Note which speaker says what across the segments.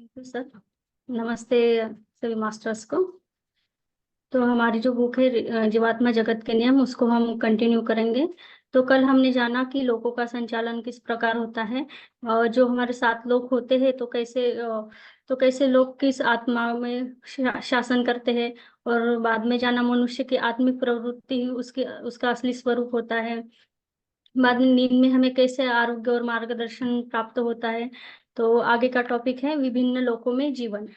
Speaker 1: Thank you sir. नमस्ते सभी masters को। तो हमारी जो बुक है जीवात्मा जगत के नियम, उसको हम कंटिन्यू करेंगे। तो कल हमने जाना कि लोगों का संचालन किस प्रकार होता है, और जो हमारे साथ लोग होते हैं तो कैसे लोग किस आत्मा में शासन करते हैं। और बाद में जाना मनुष्य की आत्मिक प्रवृत्ति ही उसकी उसका असली स्वरूप होता है। बाद में नींद में हमें कैसे आरोग्य और मार्गदर्शन प्राप्त होता है। तो आगे का टॉपिक है विभिन्न लोकों में जीवन।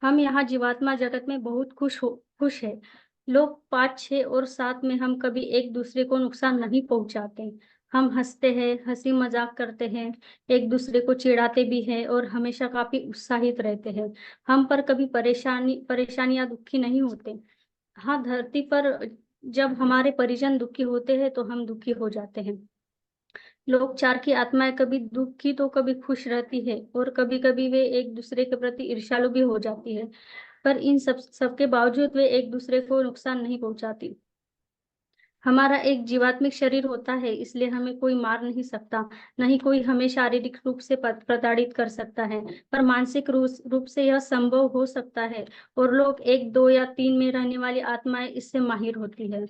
Speaker 1: हम यहाँ जीवात्मा जगत में बहुत खुश है। लोग 5, 6 और 7 में हम कभी एक दूसरे को नुकसान नहीं पहुंचाते। हम हंसते हैं, हंसी मजाक करते हैं, एक दूसरे को चिढ़ाते भी हैं और हमेशा काफी उत्साहित रहते हैं। हम पर कभी परेशानी या दुखी नहीं होते। हाँ, धरती पर जब हमारे परिजन दुखी होते हैं तो हम दुखी हो जाते हैं। लोग 4 की आत्माएं कभी दुखी तो कभी खुश रहती है, और कभी कभी वे एक दूसरे के प्रति ईर्ष्यालु भी हो जाती है। पर इन सबके बावजूद वे एक दूसरे को नुकसान नहीं पहुंचाती। हमारा एक जीवात्मिक शरीर होता है, इसलिए हमें कोई मार नहीं सकता। नहीं कोई हमें शारीरिक रूप से प्रताड़ित कर सकता है। पर मानसिक रूप से यह संभव हो सकता है। और लोग 1, 2 या 3 में रहने वाली आत्माएं इससे माहिर होती है।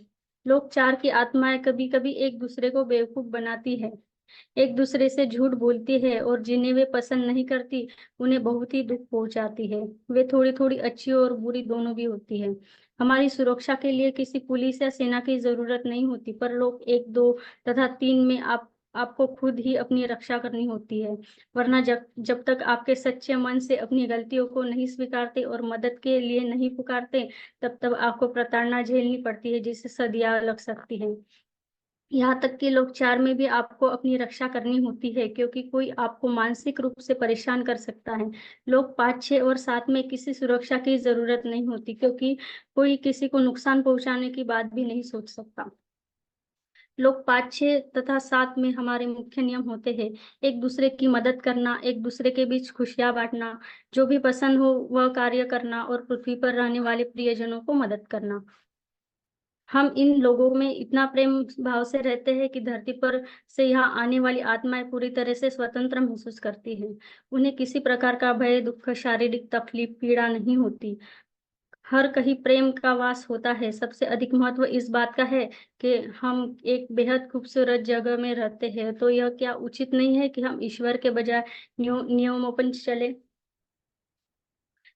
Speaker 1: लोग 4 की आत्माएं कभी कभी एक दूसरे को बेवकूफ बनाती है, एक दूसरे से झूठ बोलती है, और जिन्हें वे पसंद नहीं करती उन्हें बहुत ही दुख पहुंचाती है। वे थोड़ी थोड़ी अच्छी और बुरी दोनों भी होती है। हमारी सुरक्षा के लिए किसी पुलिस या सेना की जरूरत नहीं होती, पर लोग 1, 2 तथा 3 में आपको खुद ही अपनी रक्षा करनी होती है। वरना जब जब तक आपके सच्चे मन से अपनी गलतियों को नहीं स्वीकारते और मदद के लिए नहीं पुकारते, तब तक आपको प्रताड़ना झेलनी पड़ती है, जिससे सदियां लग सकती हैं। यहाँ तक कि लोग 4 में भी आपको अपनी रक्षा करनी होती है, क्योंकि कोई आपको मानसिक रूप से परेशान कर सकता है। लोग 5, 6 और 7 में किसी सुरक्षा की जरूरत नहीं होती, क्योंकि कोई किसी को नुकसान पहुंचाने की बात भी नहीं सोच सकता। लोग 5, 6 तथा 7 में हमारे मुख्य नियम होते हैं। एक दूसरे की मदद करना, एक दूसरे के बीच खुशियां बांटना, जो भी पसंद हो वह कार्य करना, और पृथ्वी पर रहने वाले प्रियजनों को मदद करना। हम इन लोगों में इतना प्रेम भाव से रहते हैं कि धरती पर से यहाँ आने वाली आत्माएं पूरी तरह से स्वतंत्र महसूस करती हैं। उन्हें किसी प्रकार का भय, दुख, शारीरिक तकलीफ, पीड़ा नहीं होती। हर कहीं प्रेम का वास होता है। सबसे अधिक महत्व इस बात का है कि हम एक बेहद खूबसूरत जगह में रहते हैं। तो यह क्या उचित नहीं है कि हम ईश्वर के बजाय नियमों पर चले,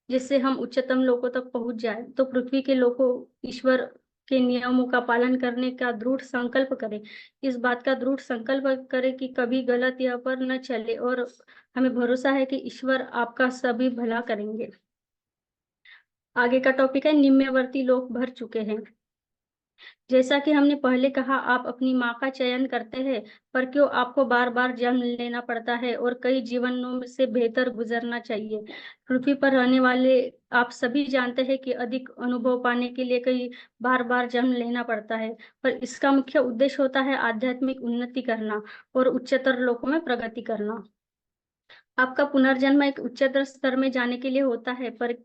Speaker 1: जिससे हम उच्चतम लोकों तक पहुंच जाए। तो पृथ्वी के लोगों ईश्वर के नियमों का पालन करने का दृढ़ संकल्प करें। इस बात का दृढ़ संकल्प करें कि कभी गलत या पर न चले, और हमें भरोसा है कि ईश्वर आपका सभी भला करेंगे। आगे का टॉपिक है निम्नवर्ती लोक भर चुके हैं। जैसा कि हमने पहले कहा, आप अपनी माँ का चयन करते हैं, पर क्यों आपको बार बार जन्म लेना पड़ता है और कई जीवनों से बेहतर गुजरना चाहिए। पृथ्वी पर रहने वाले आप सभी जानते हैं कि अधिक अनुभव पाने के लिए कई बार बार जन्म लेना पड़ता है, पर इसका मुख्य उद्देश्य होता है आध्यात्मिक उन्नति करना और उच्चतर लोकों में प्रगति करना। आपका पुनर्जन्म एक उच्चतर स्तर में जाने के लिए होता है, पर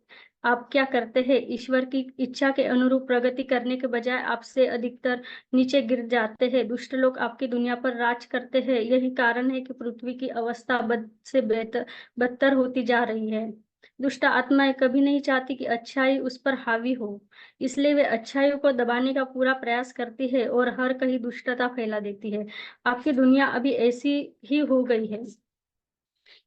Speaker 1: आप क्या करते हैं? ईश्वर की इच्छा के अनुरूप प्रगति करने के बजाय आपसे अधिकतर नीचे गिर जाते हैं। दुष्ट लोग आपकी दुनिया पर राज करते हैं। यही कारण है कि पृथ्वी की अवस्था बद से बदतर होती जा रही है। दुष्ट आत्माएं कभी नहीं चाहती कि अच्छाई उस पर हावी हो, इसलिए वे अच्छाइयों को दबाने का पूरा प्रयास करती है और हर कहीं दुष्टता फैला देती है। आपकी दुनिया अभी ऐसी ही हो गई है।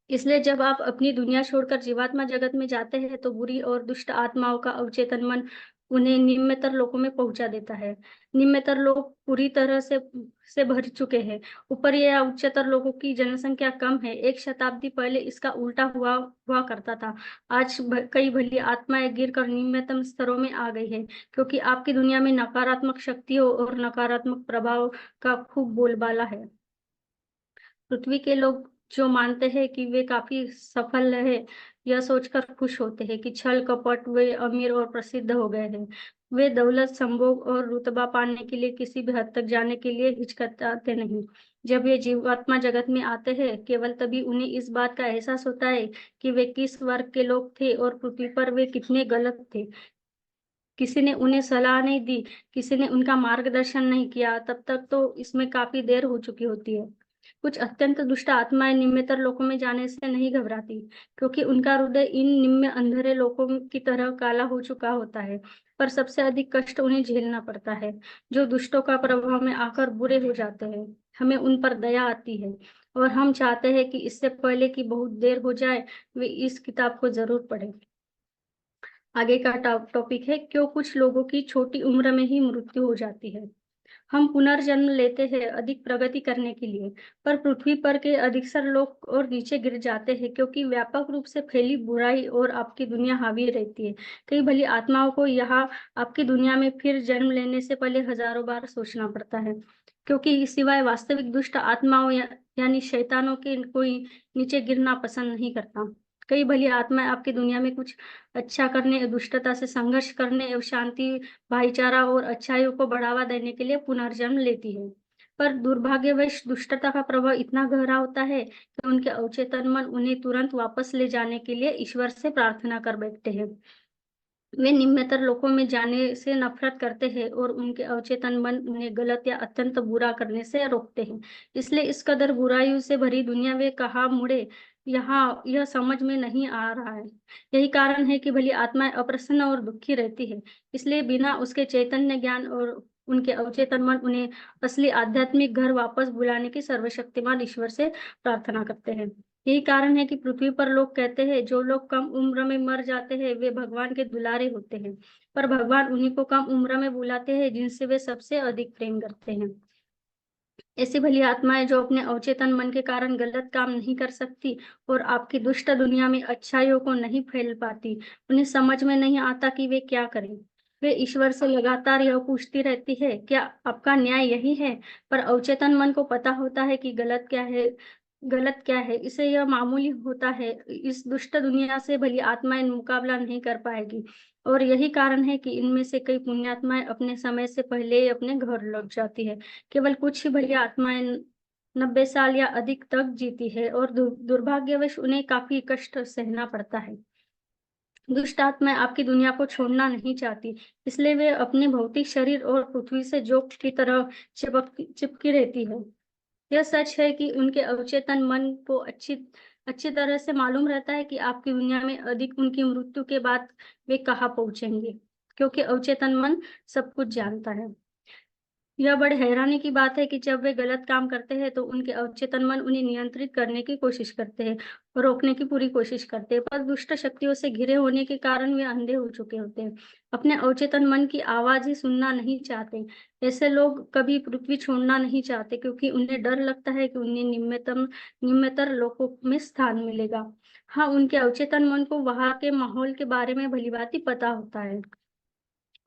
Speaker 1: इसलिए जब आप अपनी दुनिया छोड़कर जीवात्मा जगत में जाते हैं, तो बुरी और दुष्ट आत्माओं का अवचेतन मन उन्हें निम्नतर लोकों में पहुंचा देता है। निम्नतर लोग पूरी तरह से भर चुके हैं। ऊपर या उच्चतर लोगों की जनसंख्या कम है। 1 शताब्दी पहले इसका उल्टा हुआ हुआ करता था। आज कई भली आत्माएं गिरकर निम्नतम स्तरों में आ गई है, क्योंकि आपकी दुनिया में नकारात्मक शक्तियों और नकारात्मक प्रभाव का खूब बोलबाला है। पृथ्वी के लोग जो मानते हैं कि वे काफी सफल है, यह सोचकर खुश होते हैं कि छल कपट वे अमीर और प्रसिद्ध हो गए हैं। वे दौलत, संभोग और रुतबा पाने के लिए किसी भी हद तक जाने के लिए हिचकिचाते नहीं। जब ये जीवात्मा जगत में आते हैं, केवल तभी उन्हें इस बात का एहसास होता है कि वे किस वर्ग के लोग थे और पृथ्वी पर वे कितने गलत थे। किसी ने उन्हें सलाह नहीं दी, किसी ने उनका मार्गदर्शन नहीं किया, तब तक तो इसमें काफी देर हो चुकी होती है। कुछ अत्यंत दुष्ट आत्माएं निम्नतर लोकों में जाने से नहीं घबराती, क्योंकि उनका हृदय इन निम्न अंधेरे लोकों की तरह काला हो चुका होता है। पर सबसे अधिक कष्ट उन्हें झेलना पड़ता है, जो दुष्टों का प्रभाव में आकर बुरे हो जाते हैं। हमें उन पर दया आती है और हम चाहते हैं कि इससे पहले कि बहुत देर हो जाए, वे इस किताब को जरूर पढ़ें। आगे का टॉपिक है, क्यों कुछ लोगों की छोटी उम्र में ही मृत्यु हो जाती है। हम पुनर्जन्म लेते हैं अधिक प्रगति करने के लिए, पर पृथ्वी पर के अधिकतर लोग और नीचे गिर जाते हैं, क्योंकि व्यापक रूप से फैली बुराई और आपकी दुनिया हावी रहती है। कई भली आत्माओं को यहाँ आपकी दुनिया में फिर जन्म लेने से पहले हजारों बार सोचना पड़ता है, क्योंकि सिवाय वास्तविक दुष्ट आत्माओं यानी शैतानों के कोई नीचे गिरना पसंद नहीं करता। कई भली आत्माएं आपकी दुनिया में कुछ अच्छा करने, दुष्टता से संघर्ष करने और शांति, भाईचारा और अच्छाइयों को बढ़ावा देने के लिए पुनर्जन्म लेती है। पर दुर्भाग्यवश दुष्टता का प्रभाव इतना गहरा होता है कि उनके अवचेतन मन उन्हें तुरंत वापस ले जाने के लिए ईश्वर से प्रार्थना कर बैठते हैं। वे निम्नतर लोकों में जाने से नफरत करते हैं और उनके अवचेतन मन उन्हें गलत या अत्यंत बुरा करने से रोकते हैं। इसलिए इस कदर बुराइयों से भरी दुनिया वे कहाँ मुड़े, यहाँ यह समझ में नहीं आ रहा है। यही कारण है कि भली आत्माएं अप्रसन्न और दुखी रहती है। इसलिए बिना उसके चैतन्य ज्ञान और उनके अवचेतन मन उन्हें असली आध्यात्मिक घर वापस बुलाने की सर्वशक्तिमान ईश्वर से प्रार्थना करते हैं। यही कारण है कि पृथ्वी पर लोग कहते हैं, जो लोग कम उम्र में मर जाते हैं वे भगवान के दुलारे होते हैं, पर भगवान उन्हीं को कम उम्र में बुलाते हैं जिनसे वे सबसे अधिक प्रेम करते हैं। ऐसी भली आत्माएं जो अपने अवचेतन मन के कारण गलत काम नहीं कर सकती और आपकी दुष्ट दुनिया में अच्छाइयों को नहीं फैल पाती, उन्हें समझ में नहीं आता कि वे क्या करें। वे ईश्वर से लगातार यह पूछती रहती है, क्या आपका न्याय यही है? पर अवचेतन मन को पता होता है कि गलत क्या है। इसे यह मामूली होता है, इस दुष्ट दुनिया से भली आत्माएं मुकाबला नहीं कर पाएगी, और यही कारण है कि इनमें से कई पुण्यात्माएं अपने समय से पहले ही अपने घर लौट जाती है। केवल कुछ ही भली आत्माएं 90 साल या अधिक तक जीती है और दुर्भाग्यवश उन्हें काफी कष्ट सहना पड़ता है। दुष्ट आत्माएं आपकी दुनिया को छोड़ना नहीं चाहती, इसलिए वे अपने भौतिक शरीर और पृथ्वी से जोक की तरह चिपकी रहती है। यह सच है कि उनके अवचेतन मन को अच्छी अच्छी तरह से मालूम रहता है कि आपकी दुनिया में अधिक उनकी मृत्यु के बाद वे कहाँ पहुंचेंगे, क्योंकि अवचेतन मन सब कुछ जानता है। यह बड़े हैरानी की बात है कि जब वे गलत काम करते हैं तो उनके अवचेतन मन उन्हें नियंत्रित करने की कोशिश करते हैं और रोकने की पूरी कोशिश करते हैं, पर दुष्ट शक्तियों से घिरे होने के कारण वे अंधे हो चुके होते हैं, अपने अवचेतन मन की आवाज ही सुनना नहीं चाहते। ऐसे लोग कभी पृथ्वी छोड़ना नहीं चाहते, क्योंकि उन्हें डर लगता है कि उन्हें निम्नतर लोकों में स्थान मिलेगा। हाँ, उनके अवचेतन मन को वहां के माहौल के बारे में भलीभांति पता होता है।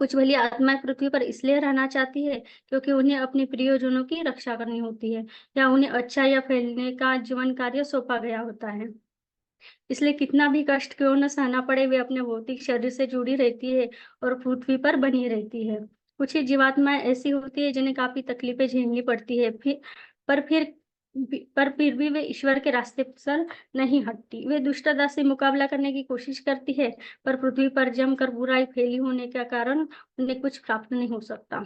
Speaker 1: कुछ भली आत्माएं पृथ्वी पर इसलिए रहना चाहती है क्योंकि उन्हें अपने प्रियजनों की रक्षा करनी होती है, या उन्हें अच्छा या फैलने का जीवन कार्य सौंपा गया होता है। इसलिए कितना भी कष्ट क्यों न सहना पड़े, वे अपने भौतिक शरीर से जुड़ी रहती है और पृथ्वी पर बनी रहती है। कुछ ही जीवात्माएं ऐसी होती है जिन्हें काफी तकलीफें झेलनी पड़ती है, पर फिर पर फिर भी वे ईश्वर के रास्ते पर नहीं हटती। वे दुष्टता से मुकाबला करने की कोशिश करती है, पर पृथ्वी पर जमकर बुराई फैली होने के कारण उन्हें कुछ प्राप्त नहीं हो सकता।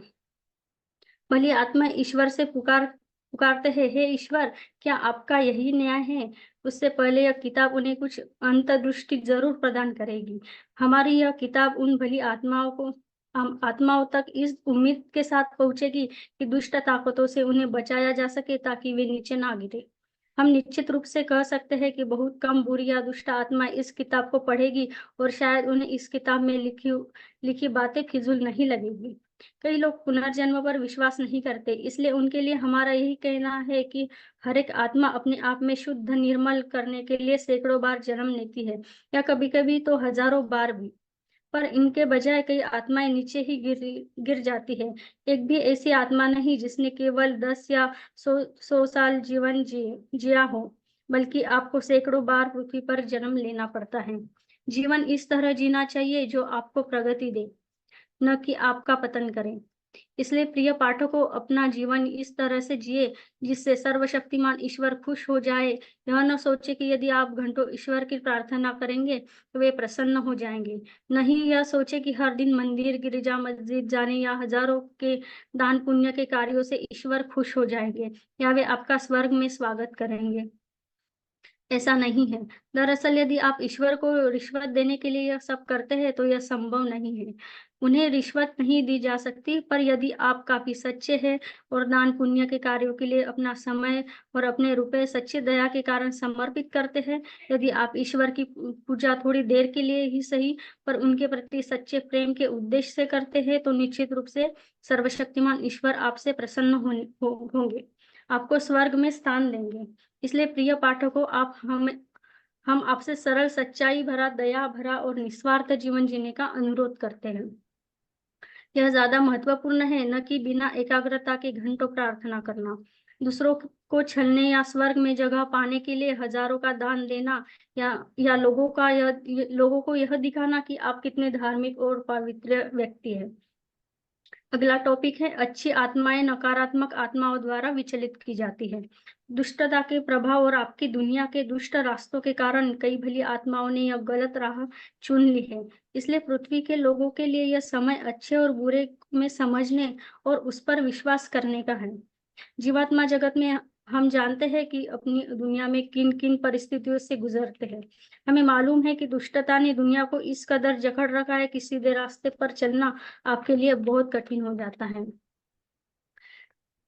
Speaker 1: भली आत्मा ईश्वर से पुकारते हैं, हे ईश्वर, क्या आपका यही न्याय है? उससे पहले यह किताब उन्हें कुछ अंतर्दृष्टि जरूर प्रदान करेगी। हमारी यह किताब उन भली आत्माओं तक इस उम्मीद के साथ पहुंचेगी कि दुष्ट ताकतों से उन्हें बचाया जा सके, ताकि वे नीचे ना गिरे। हम निश्चित रूप से कह सकते हैं कि बहुत कम बुरी या दुष्ट आत्मा इस किताब को पढ़ेगी, और शायद उन्हें इस किताब में लिखी बातें फिजूल नहीं लगेगी। कई लोग पुनर्जन्म पर विश्वास नहीं करते, इसलिए उनके लिए हमारा यही कहना है कि हर एक आत्मा अपने आप में शुद्ध निर्मल करने के लिए सैकड़ों बार जन्म लेती है, या कभी कभी तो हजारों बार भी। पर इनके बजाय कई आत्माएं नीचे ही गिर जाती है। एक भी ऐसी आत्मा नहीं जिसने केवल 10 या 100 साल जीवन जिया हो, बल्कि आपको सैकड़ों बार पृथ्वी पर जन्म लेना पड़ता है। जीवन इस तरह जीना चाहिए जो आपको प्रगति दे, न कि आपका पतन करे। इसलिए प्रिय पाठकों, अपना जीवन इस तरह से जिए जिससे सर्वशक्तिमान ईश्वर खुश हो जाए। यह न सोचे कि यदि आप घंटों ईश्वर की प्रार्थना करेंगे तो वे प्रसन्न हो जाएंगे। नहीं यह सोचे कि हर दिन मंदिर, गिरजा, मस्जिद जाने या हजारों के दान पुण्य के कार्यों से ईश्वर खुश हो जाएंगे या वे आपका स्वर्ग में स्वागत करेंगे। ऐसा नहीं है। दरअसल यदि आप ईश्वर को रिश्वत देने के लिए यह सब करते हैं तो यह संभव नहीं है। उन्हें रिश्वत नहीं दी जा सकती, पर यदि आप काफ़ी सच्चे हैं और दान पुण्य के कार्यों के लिए अपना समय और अपने रुपए सच्ची दया के कारण समर्पित करते हैं, यदि आप ईश्वर की पूजा थोड़ी देर के लिए ही सही पर उनके प्रति सच्चे प्रेम के उद्देश्य से करते हैं, तो निश्चित रूप से सर्वशक्तिमान ईश्वर आपसे प्रसन्न होंगे, आपको स्वर्ग में स्थान देंगे। इसलिए प्रिय पाठकों, हम आपसे सरल, सच्चाई भरा, दया भरा और निस्वार्थ जीवन जीने का अनुरोध करते हैं। यह ज़्यादा महत्वपूर्ण है न कि बिना एकाग्रता के घंटों प्रार्थना करना, दूसरों को छलने या स्वर्ग में जगह पाने के लिए हजारों का दान देना या लोगों को यह दिखाना कि आप कितने धार्मिक और पवित्र व्यक्ति हैं। अगला टॉपिक है, अच्छी आत्माएं नकारात्मक आत्माओं द्वारा विचलित की जाती है। दुष्टता के प्रभाव और आपकी दुनिया के दुष्ट रास्तों के कारण कई भली आत्माओं ने यह गलत राह चुन ली है। इसलिए पृथ्वी के लोगों के लिए यह समय अच्छे और बुरे में समझने और उस पर विश्वास करने का है। जीवात्मा जगत में हम जानते हैं कि अपनी दुनिया में किन किन परिस्थितियों से गुजरते हैं। हमें मालूम है कि दुष्टता ने दुनिया को इस कदर जकड़ रखा है कि सीधे रास्ते पर चलना आपके लिए बहुत कठिन हो जाता है।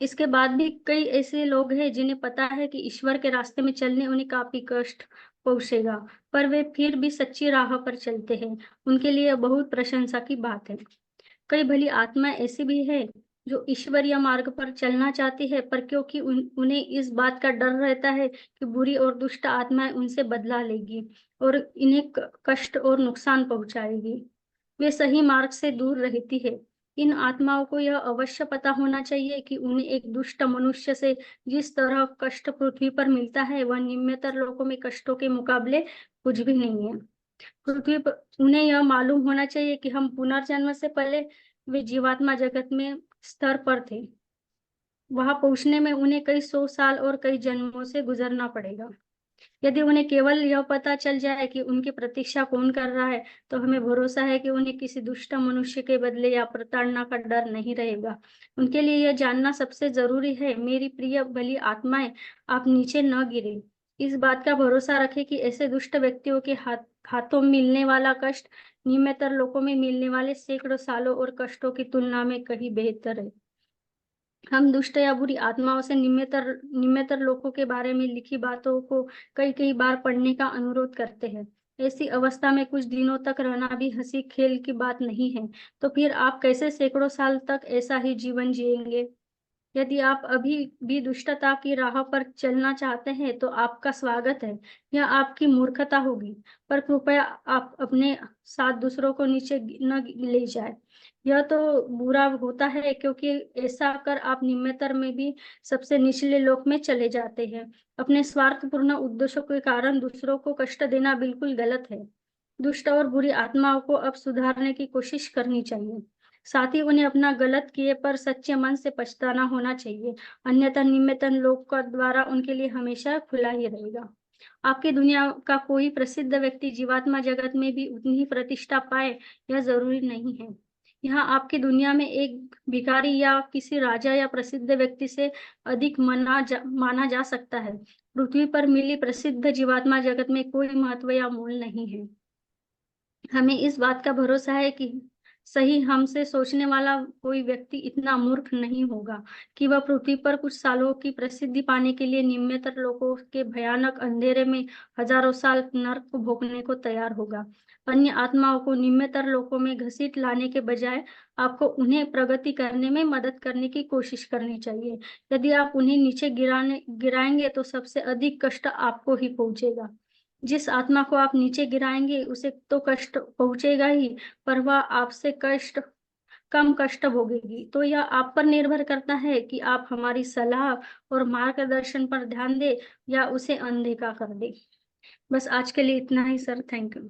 Speaker 1: इसके बाद भी कई ऐसे लोग हैं जिन्हें पता है कि ईश्वर के रास्ते में चलने उन्हें काफी कष्ट पहुंचेगा, पर वे फिर भी सच्ची राह पर चलते हैं। उनके लिए बहुत प्रशंसा की बात है। कई भली आत्माएं ऐसी भी है जो ईश्वरीय मार्ग पर चलना चाहती है, पर क्योंकि उन्हें इस बात का डर रहता है कि बुरी और दुष्ट आत्माएं उनसे बदला लेगी और इन्हें कष्ट और नुकसान पहुंचाएगी, वे सही मार्ग से दूर रहती है। इन आत्माओं को यह अवश्य पता होना चाहिए कि उन्हें एक दुष्ट मनुष्य से जिस तरह कष्ट पृथ्वी पर मिलता है, वह निम्नतर लोकों में कष्टों के मुकाबले कुछ भी नहीं है। पृथ्वी पर उन्हें यह मालूम होना चाहिए कि हम पुनर्जन्म से पहले वे जीवात्मा जगत में स्तर पर थे। वहां पहुंचने में उन्हें कई 100 साल और कई जन्मों से गुजरना पड़ेगा। यदि उन्हें केवल यह पता चल जाए कि उनकी प्रतीक्षा कौन कर रहा है, तो हमें भरोसा है कि उन्हें किसी दुष्ट मनुष्य के बदले या प्रताड़ना का डर नहीं रहेगा। उनके लिए यह जानना सबसे जरूरी है, मेरी प्रिय भली आत्माएं, आप नीचे न गिरे। इस बात का भरोसा रखें कि ऐसे दुष्ट व्यक्तियों के हाथों मिलने वाला कष्ट निम्नतर लोकों में मिलने वाले सैकड़ों सालों और कष्टों की तुलना में कहीं बेहतर है। हम दुष्ट या बुरी आत्माओं से निम्नतर लोकों के बारे में लिखी बातों को कई कई बार पढ़ने का अनुरोध करते हैं। ऐसी अवस्था में कुछ दिनों तक रहना भी हंसी खेल की बात नहीं है, तो फिर आप कैसे सैकड़ों साल तक ऐसा ही जीवन जिएंगे? यदि आप अभी भी दुष्टता की राह पर चलना चाहते हैं तो आपका स्वागत है। यह आपकी मूर्खता होगी, पर कृपया आप अपने साथ दूसरों को नीचे न ले जाए। यह तो बुरा होता है, क्योंकि ऐसा कर आप निम्नतर में भी सबसे निचले लोक में चले जाते हैं। अपने स्वार्थपूर्ण उद्देश्यों के कारण दूसरों को कष्ट देना बिल्कुल गलत है। दुष्ट और बुरी आत्माओं को अब सुधारने की कोशिश करनी चाहिए। साथ ही उन्हें अपना गलत किए पर सच्चे मन से पछताना होना चाहिए, अन्यथा निम्नतम लोक का द्वारा उनके लिए हमेशा खुला ही रहेगा। आपकी दुनिया का कोई प्रसिद्ध व्यक्ति जीवात्मा जगत में भी उतनी ही प्रतिष्ठा पाए, यह जरूरी नहीं है। यहाँ आपकी दुनिया में एक भिखारी या किसी राजा या प्रसिद्ध व्यक्ति से अधिक माना जा सकता है। पृथ्वी पर मिली प्रसिद्ध जीवात्मा जगत में कोई महत्व या मूल नहीं है। हमें इस बात का भरोसा है कि सही हमसे सोचने वाला कोई व्यक्ति इतना मूर्ख नहीं होगा कि वह पृथ्वी पर कुछ सालों की प्रसिद्धि पाने के लिए निम्नतर लोकों के भयानक अंधेरे में हजारों साल नरक को भोगने को तैयार होगा। अन्य आत्माओं को निम्नतर लोकों में घसीट लाने के बजाय आपको उन्हें प्रगति करने में मदद करने की कोशिश करनी चाहिए। यदि आप उन्हें नीचे गिराएंगे तो सबसे अधिक कष्ट आपको ही पहुंचेगा। जिस आत्मा को आप नीचे गिराएंगे उसे तो कष्ट पहुंचेगा ही, पर वह आपसे कम कष्ट भोगेगी। तो यह आप पर निर्भर करता है कि आप हमारी सलाह और मार्गदर्शन पर ध्यान दें या उसे अनदेखा कर दें। बस आज के लिए इतना ही सर, थैंक यू।